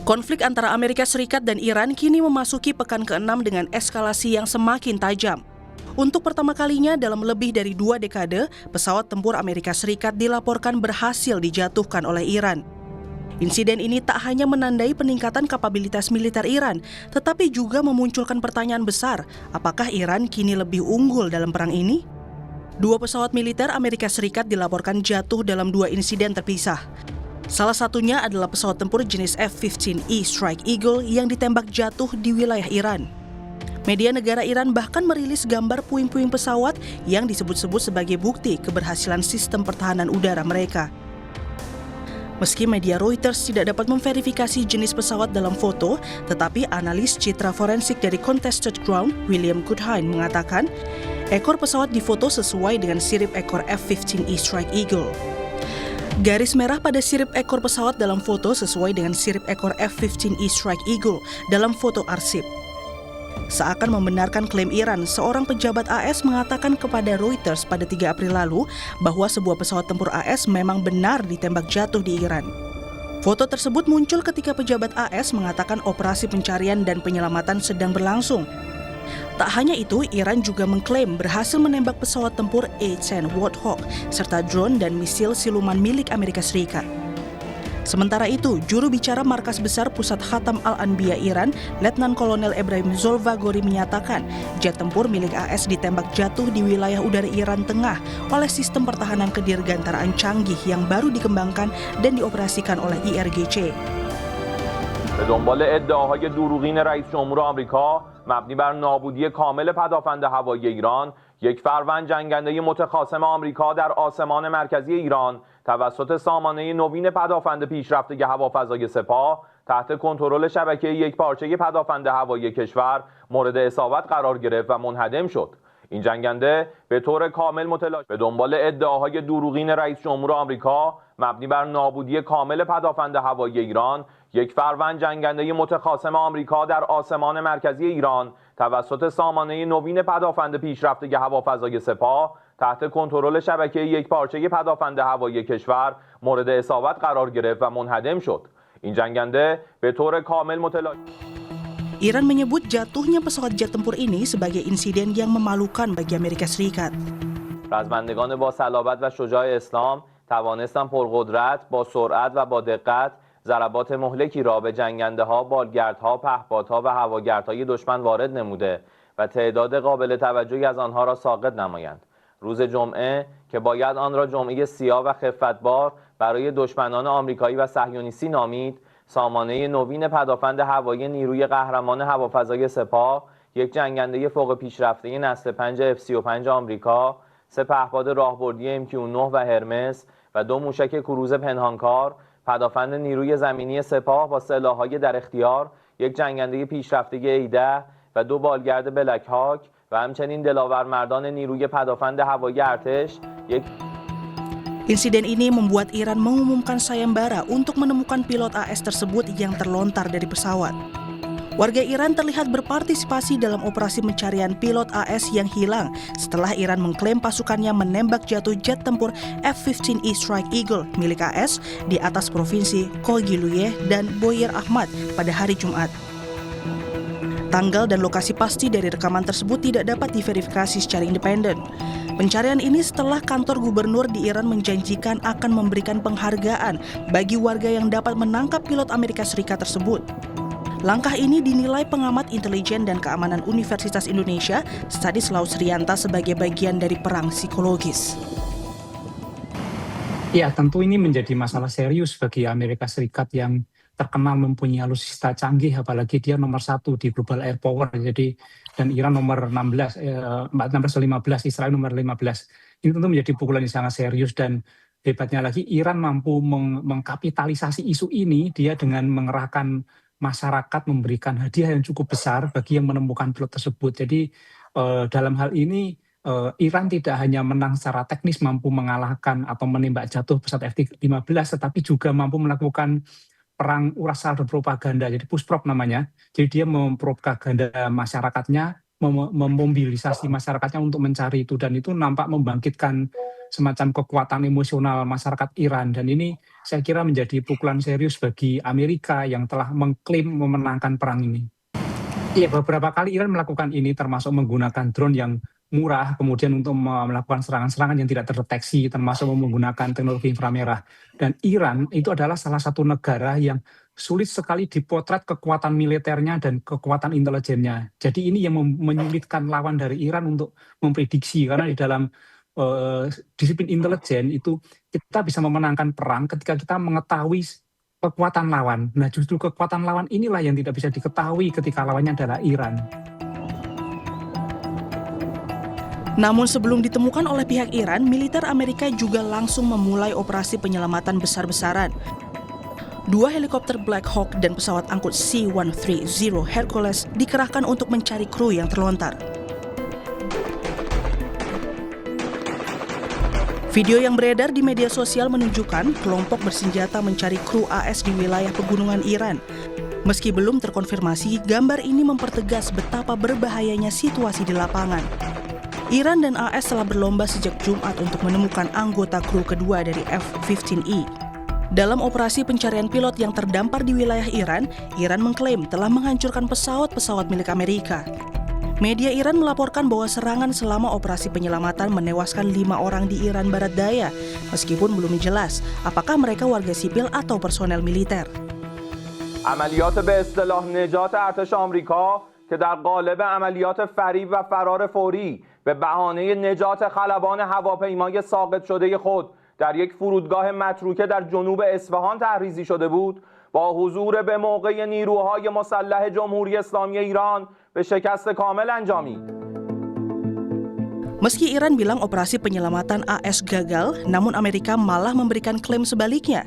Konflik antara Amerika Serikat dan Iran kini memasuki pekan ke-6 dengan eskalasi yang semakin tajam. Untuk pertama kalinya dalam lebih dari 2 dekade, pesawat tempur Amerika Serikat dilaporkan berhasil dijatuhkan oleh Iran. Insiden ini tak hanya menandai peningkatan kapabilitas militer Iran, tetapi juga memunculkan pertanyaan besar, apakah Iran kini lebih unggul dalam perang ini? 2 pesawat militer Amerika Serikat dilaporkan jatuh dalam 2 insiden terpisah. Salah satunya adalah pesawat tempur jenis F-15E Strike Eagle yang ditembak jatuh di wilayah Iran. Media negara Iran bahkan merilis gambar puing-puing pesawat yang disebut-sebut sebagai bukti keberhasilan sistem pertahanan udara mereka. Meski media Reuters tidak dapat memverifikasi jenis pesawat dalam foto, tetapi analis citra forensik dari Contested Ground, William Goodhine, mengatakan ekor pesawat difoto sesuai dengan sirip ekor F-15E Strike Eagle. Garis merah pada sirip ekor pesawat dalam foto sesuai dengan sirip ekor F-15E Strike Eagle dalam foto arsip. Seakan membenarkan klaim Iran, seorang pejabat AS mengatakan kepada Reuters pada 3 April lalu bahwa sebuah pesawat tempur AS memang benar ditembak jatuh di Iran. Foto tersebut muncul ketika pejabat AS mengatakan operasi pencarian dan penyelamatan sedang berlangsung. Tak hanya itu, Iran juga mengklaim berhasil menembak pesawat tempur A-10 Warthog serta drone dan misil siluman milik Amerika Serikat. Sementara itu, juru bicara Markas Besar Pusat Khatam Al-Anbiya Iran, Letnan Kolonel Ebrahim Zolfagori menyatakan jet tempur milik AS ditembak jatuh di wilayah udara Iran Tengah oleh sistem pertahanan kedirgantaraan canggih yang baru dikembangkan dan dioperasikan oleh IRGC. به دنبال ادعاهای دروغین رئیس جمهور آمریکا مبنی بر نابودی کامل پدافند هوایی ایران، یک فروند جنگنده متخاصم آمریکا در آسمان مرکزی ایران توسط سامانه نوین پدافند پیشرفته هوافضای سپاه تحت کنترل شبکه یکپارچه پدافند هوایی کشور مورد اصابت قرار گرفت و منهدم شد. این جنگنده به طور کامل متلاشی به دنبال ادعاهای دروغین رئیس جمهور آمریکا مبنی بر نابودی کامل پدافند هوایی ایران، یک فروند جنگنده متخاصم آمریکا در آسمان مرکزی ایران توسط سامانه نوین پدافند پیشرفته هوافضای سپاه تحت کنترل شبکه یکپارچه پدافند هوایی کشور مورد اصابت قرار گرفت و منهدم شد. این جنگنده به طور کامل متلاشی Iran menyebut jatuhnya pesawat jet tempur ini sebagai insiden yang memalukan bagi Amerika Serikat. رزمندگان با صلابت و شجاع اسلام توانستند پرقدرت با سرعت و با دقت ضربات مهلکی را به جنگنده‌ها، بالگردها، پهپادها و هواگردهای دشمن وارد نموده و تعداد قابل توجهی از آنها را ساقط نمایند. روز جمعه که باید آن را جمعه سیاه و خفتبار برای دشمنان آمریکایی و صهیونیستی نامید، سامانه نوین پدافند هوایی نیروی قهرمان هوافضای سپاه، یک جنگنده فوق پیشرفته نسل 5 F-35 آمریکا، 3 پهپاد راهبردی MQ-9 و هرمس و 2 موشک کروز پنهانکار، پدافند نیروی زمینی سپاه با سلاح‌های در اختیار، یک جنگنده پیشرفته A-10 و 2 بالگرد بلک هاک و همچنین دلاورمردان نیروی پدافند هوایی ارتش، یک Insiden ini membuat Iran mengumumkan sayembara untuk menemukan pilot AS tersebut yang terlontar dari pesawat. Warga Iran terlihat berpartisipasi dalam operasi pencarian pilot AS yang hilang setelah Iran mengklaim pasukannya menembak jatuh jet tempur F-15E Strike Eagle milik AS di atas provinsi Kogiluye dan Boyer Ahmad pada hari Jumat. Tanggal dan lokasi pasti dari rekaman tersebut tidak dapat diverifikasi secara independen. Pencarian ini setelah kantor gubernur di Iran menjanjikan akan memberikan penghargaan bagi warga yang dapat menangkap pilot Amerika Serikat tersebut. Langkah ini dinilai pengamat intelijen dan keamanan Universitas Indonesia, Stanislaus Rianta, sebagai bagian dari perang psikologis. Ya, tentu ini menjadi masalah serius bagi Amerika Serikat yang terkenal mempunyai alutsista canggih, apalagi dia nomor 1 di global air power. Jadi dan Iran nomor 16 atau 15, Israel nomor 15. Ini tentu menjadi pukulan yang sangat serius, dan hebatnya lagi Iran mampu mengkapitalisasi isu ini dia dengan mengerahkan masyarakat, memberikan hadiah yang cukup besar bagi yang menemukan pilot tersebut. Jadi dalam hal ini Iran tidak hanya menang secara teknis, mampu mengalahkan atau menembak jatuh pesawat F-15, tetapi juga mampu melakukan perang uras dan propaganda, jadi pushprop namanya. Jadi dia mempropaganda masyarakatnya, memobilisasi masyarakatnya untuk mencari itu, dan itu nampak membangkitkan semacam kekuatan emosional masyarakat Iran, dan ini saya kira menjadi pukulan serius bagi Amerika yang telah mengklaim memenangkan perang ini. Iya, beberapa kali Iran melakukan ini, termasuk menggunakan drone yang murah, kemudian untuk melakukan serangan-serangan yang tidak terdeteksi, termasuk menggunakan teknologi inframerah. Dan Iran itu adalah salah satu negara yang sulit sekali dipotret kekuatan militernya dan kekuatan intelijennya. Jadi ini yang menyulitkan lawan dari Iran untuk memprediksi, karena di dalam disiplin intelijen itu kita bisa memenangkan perang ketika kita mengetahui kekuatan lawan. Nah, justru kekuatan lawan inilah yang tidak bisa diketahui ketika lawannya adalah Iran. Namun sebelum ditemukan oleh pihak Iran, militer Amerika juga langsung memulai operasi penyelamatan besar-besaran. 2 helikopter Black Hawk dan pesawat angkut C-130 Hercules dikerahkan untuk mencari kru yang terlontar. Video yang beredar di media sosial menunjukkan kelompok bersenjata mencari kru AS di wilayah pegunungan Iran. Meski belum terkonfirmasi, gambar ini mempertegas betapa berbahayanya situasi di lapangan. Iran dan AS telah berlomba sejak Jumat untuk menemukan anggota kru kedua dari F-15E. Dalam operasi pencarian pilot yang terdampar di wilayah Iran, Iran mengklaim telah menghancurkan pesawat-pesawat milik Amerika. Media Iran melaporkan bahwa serangan selama operasi penyelamatan menewaskan 5 orang di Iran Barat Daya, meskipun belum jelas apakah mereka warga sipil atau personel militer. عملیات به اصطلاح نجات ارتش آمریکا که در قالب عملیات فریب و فرار فوری به بهانه نجات خلبان هواپیمای ساقط شده خود در یک فرودگاه متروکه در جنوب اصفهان تحریزی شده بود، با حضور به موقع نیروهای مسلح جمهوری اسلامی ایران به شکست کامل انجامید. Meski Iran bilang operasi penyelamatan AS gagal, namun Amerika malah memberikan klaim sebaliknya.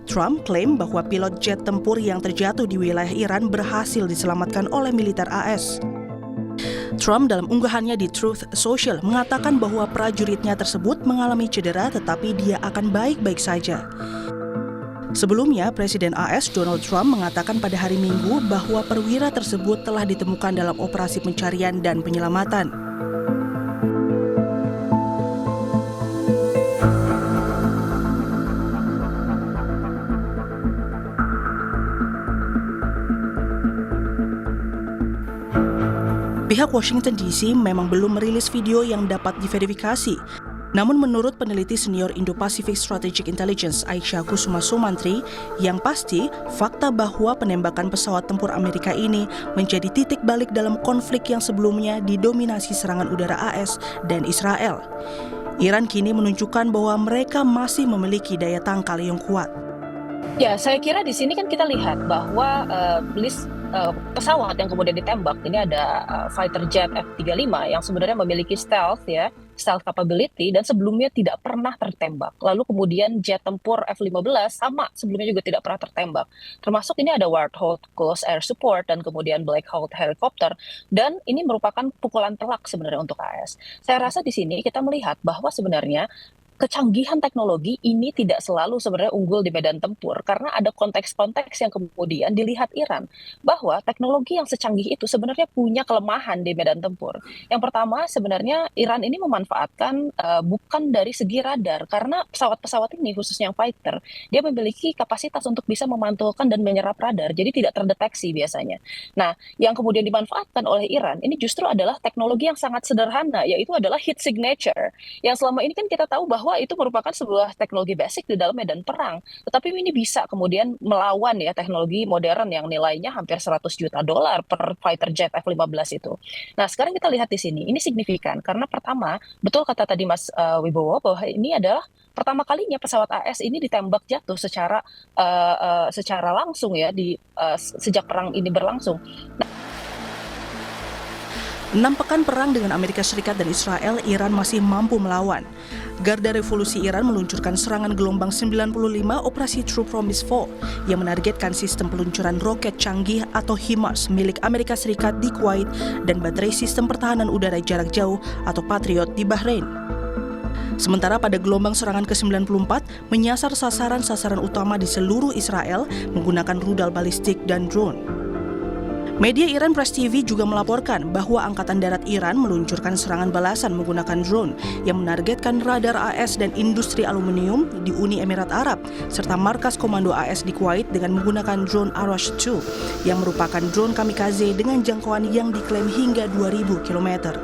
Trump klaim bahwa pilot jet tempur yang terjatuh di wilayah Iran berhasil diselamatkan oleh militer AS. Trump dalam unggahannya di Truth Social mengatakan bahwa prajuritnya tersebut mengalami cedera tetapi dia akan baik-baik saja. Sebelumnya, Presiden AS Donald Trump mengatakan pada hari Minggu bahwa perwira tersebut telah ditemukan dalam operasi pencarian dan penyelamatan. Pihak Washington DC memang belum merilis video yang dapat diverifikasi. Namun menurut peneliti senior Indo-Pacific Strategic Intelligence Aisyah Kusuma Sumantri, yang pasti fakta bahwa penembakan pesawat tempur Amerika ini menjadi titik balik dalam konflik yang sebelumnya didominasi serangan udara AS dan Israel. Iran kini menunjukkan bahwa mereka masih memiliki daya tangkal yang kuat. Ya, saya kira di sini kan kita lihat bahwa list pesawat yang kemudian ditembak ini ada fighter jet F-35 yang sebenarnya memiliki stealth capability dan sebelumnya tidak pernah tertembak. Lalu kemudian jet tempur F-15 sama sebelumnya juga tidak pernah tertembak. Termasuk ini ada Warthog Close Air Support dan kemudian Black Hawk helikopter, dan ini merupakan pukulan telak sebenarnya untuk AS. Saya rasa di sini kita melihat bahwa sebenarnya kecanggihan teknologi ini tidak selalu sebenarnya unggul di medan tempur, karena ada konteks-konteks yang kemudian dilihat Iran bahwa teknologi yang secanggih itu sebenarnya punya kelemahan di medan tempur. Yang pertama, sebenarnya Iran ini memanfaatkan bukan dari segi radar, karena pesawat-pesawat ini khususnya yang fighter, dia memiliki kapasitas untuk bisa memantulkan dan menyerap radar, jadi tidak terdeteksi biasanya. Nah, yang kemudian dimanfaatkan oleh Iran ini justru adalah teknologi yang sangat sederhana, yaitu adalah heat signature, yang selama ini kan kita tahu bahwa itu merupakan sebuah teknologi basic di dalam medan perang. Tetapi ini bisa kemudian melawan ya teknologi modern yang nilainya hampir $100 juta per fighter jet F-15 itu. Nah, sekarang kita lihat di sini, ini signifikan karena pertama, betul kata tadi Mas Wibowo bahwa ini adalah pertama kalinya pesawat AS ini ditembak jatuh secara langsung ya sejak perang ini berlangsung. 6 pekan perang dengan Amerika Serikat dan Israel, Iran masih mampu melawan. Garda Revolusi Iran meluncurkan serangan gelombang 95 Operasi True Promise 4 yang menargetkan sistem peluncuran roket canggih atau HIMARS milik Amerika Serikat di Kuwait dan baterai sistem pertahanan udara jarak jauh atau Patriot di Bahrain. Sementara pada gelombang serangan ke-94 menyasar sasaran-sasaran utama di seluruh Israel menggunakan rudal balistik dan drone. Media Iran Press TV juga melaporkan bahwa Angkatan Darat Iran meluncurkan serangan balasan menggunakan drone yang menargetkan radar AS dan industri aluminium di Uni Emirat Arab, serta markas komando AS di Kuwait dengan menggunakan drone Arash 2 yang merupakan drone kamikaze dengan jangkauan yang diklaim hingga 2.000 km.